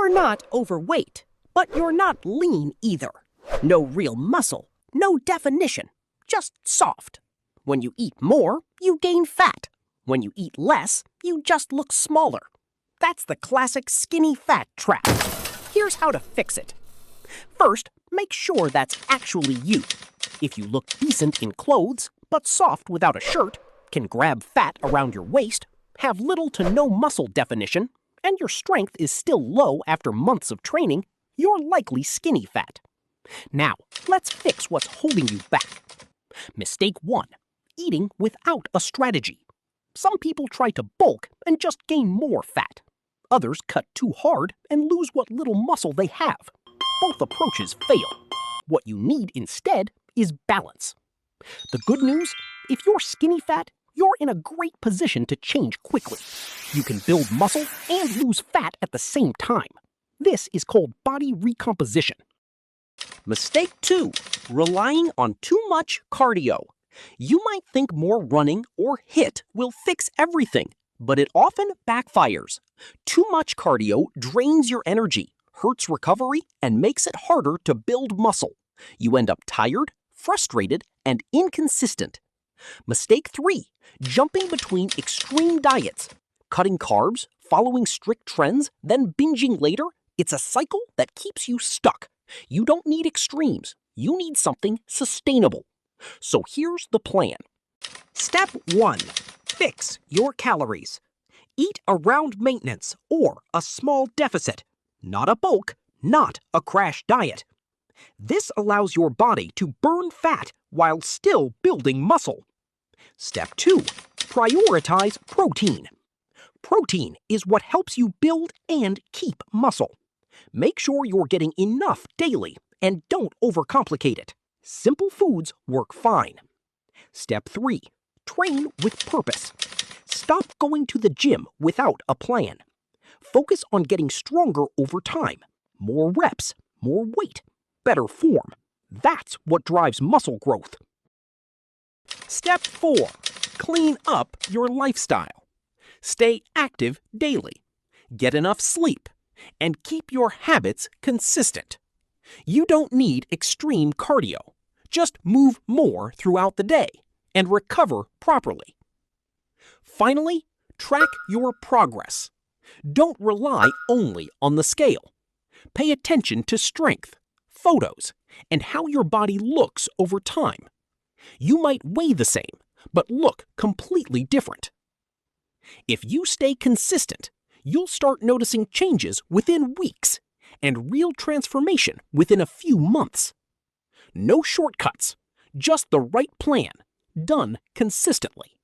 You're not overweight, but you're not lean either. No real muscle, no definition, just soft. When you eat more, you gain fat. When you eat less, you just look smaller. That's the classic skinny fat trap. Here's how to fix it. First, make sure that's actually you. If you look decent in clothes, but soft without a shirt, can grab fat around your waist, have little to no muscle definition, and your strength is still low after months of training, you're likely skinny fat. Now, let's fix what's holding you back. Mistake 1. Eating without a strategy. Some people try to bulk and just gain more fat. Others cut too hard and lose what little muscle they have. Both approaches fail. What you need instead is balance. The good news, if you're skinny fat, you're in a great position to change quickly. You can build muscle and lose fat at the same time. This is called body recomposition. Mistake 2. Relying on too much cardio. You might think more running or HIIT will fix everything, but it often backfires. Too much cardio drains your energy, hurts recovery, and makes it harder to build muscle. You end up tired, frustrated, and inconsistent. Mistake 3. Jumping between extreme diets. Cutting carbs, following strict trends, then binging later. It's a cycle that keeps you stuck. You don't need extremes. You need something sustainable. So here's the plan. Step 1. Fix your calories. Eat around maintenance or a small deficit. Not a bulk, not a crash diet. This allows your body to burn fat while still building muscle. Step 2. Prioritize protein. Protein is what helps you build and keep muscle. Make sure you're getting enough daily and don't overcomplicate it. Simple foods work fine. Step 3. Train with purpose. Stop going to the gym without a plan. Focus on getting stronger over time. More reps, more weight, better form. That's what drives muscle growth. Step 4. Clean up your lifestyle. Stay active daily. Get enough sleep. And keep your habits consistent. You don't need extreme cardio. Just move more throughout the day and recover properly. Finally, track your progress. Don't rely only on the scale. Pay attention to strength, photos, and how your body looks over time. You might weigh the same, but look completely different. If you stay consistent, you'll start noticing changes within weeks and real transformation within a few months. No shortcuts, just the right plan, done consistently.